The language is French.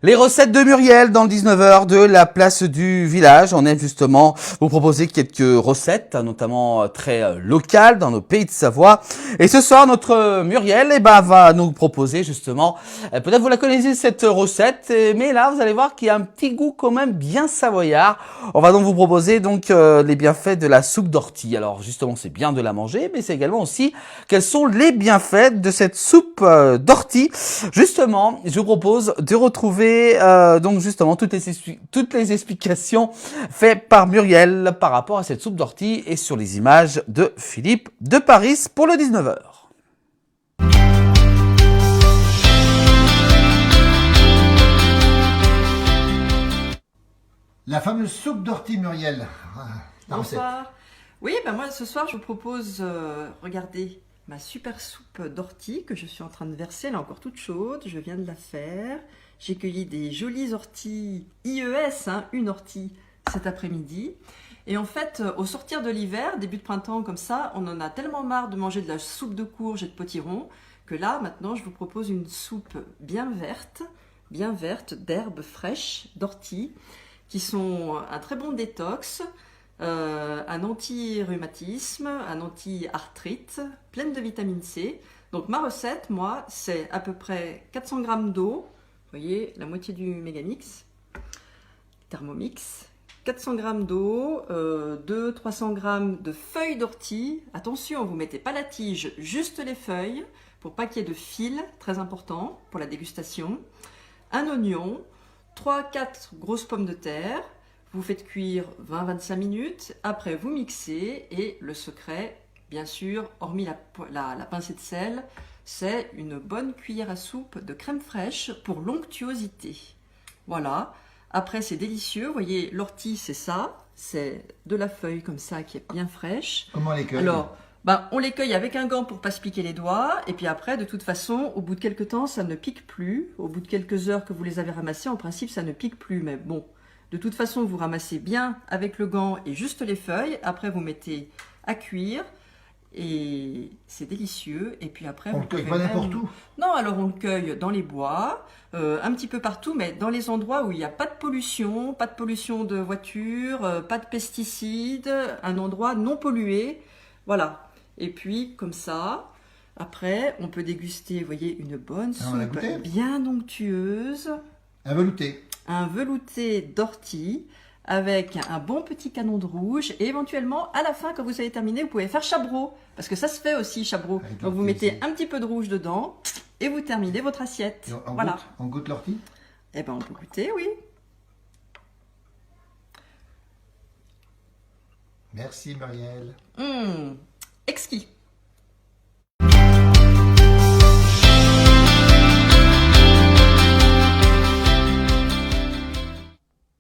Les recettes de Muriel dans le 19h de la place du village. On aime justement vous proposer quelques recettes, notamment très locales dans nos pays de Savoie. Et ce soir, notre Muriel va nous proposer justement, peut-être vous la connaissez cette recette, mais là vous allez voir qu'il y a un petit goût quand même bien savoyard. On va donc vous proposer donc les bienfaits de la soupe d'ortie. Alors justement, c'est bien de la manger, mais c'est également aussi quels sont les bienfaits de cette soupe d'ortie. Justement, je vous propose de retrouver donc justement toutes les explications faites par Muriel par rapport à cette soupe d'ortie et sur les images de Philippe de Paris pour le 19h. La fameuse soupe d'ortie, Muriel. Bonsoir. Oui, moi ce soir je vous propose, regardez, ma super soupe d'ortie que je suis en train de verser, elle est encore toute chaude, je viens de la faire. J'ai cueilli des jolies orties IES, une ortie cet après-midi. Et en fait, au sortir de l'hiver, début de printemps comme ça, on en a tellement marre de manger de la soupe de courge et de potiron, que là, maintenant, je vous propose une soupe bien verte d'herbes fraîches, d'orties, qui sont un très bon détox, un anti-rhumatisme, un anti-arthrite, pleine de vitamine C. Donc ma recette, moi, c'est à peu près 400 g d'eau, vous voyez, la moitié du Mégamix, Thermomix, 400 g d'eau, 200-300 g de feuilles d'ortie. Attention, vous ne mettez pas la tige, juste les feuilles, pour pas qu'il y ait de fil, très important pour la dégustation. Un oignon, 3-4 grosses pommes de terre, vous faites cuire 20-25 minutes, après vous mixez et le secret, bien sûr, hormis la pincée de sel, c'est une bonne cuillère à soupe de crème fraîche pour l'onctuosité. Voilà, après c'est délicieux, vous voyez l'ortie c'est ça, c'est de la feuille comme ça qui est bien fraîche. Comment on les cueille? Alors, on les cueille avec un gant pour pas se piquer les doigts, et puis après, de toute façon, au bout de quelques temps, ça ne pique plus. Au bout de quelques heures que vous les avez ramassés, en principe, ça ne pique plus. Mais bon, de toute façon, vous ramassez bien avec le gant et juste les feuilles. Après, vous mettez à cuire, et c'est délicieux. Et puis après, on le cueille pas n'importe où? Non, alors on le cueille dans les bois, un petit peu partout, mais dans les endroits où il n'y a pas de pollution de voiture, pas de pesticides, un endroit non pollué. Voilà. Et puis, comme ça, après, on peut déguster, vous voyez, une bonne soupe bien onctueuse. Un velouté. Un velouté d'ortie avec un bon petit canon de rouge. Et éventuellement, à la fin, quand vous avez terminé, vous pouvez faire chabreau. Parce que ça se fait aussi, chabreau. Donc, vous mettez un petit peu de rouge dedans et vous terminez votre assiette. Voilà. On goûte l'ortie? Eh bien, on peut goûter, oui. Merci, Muriel. Exquis.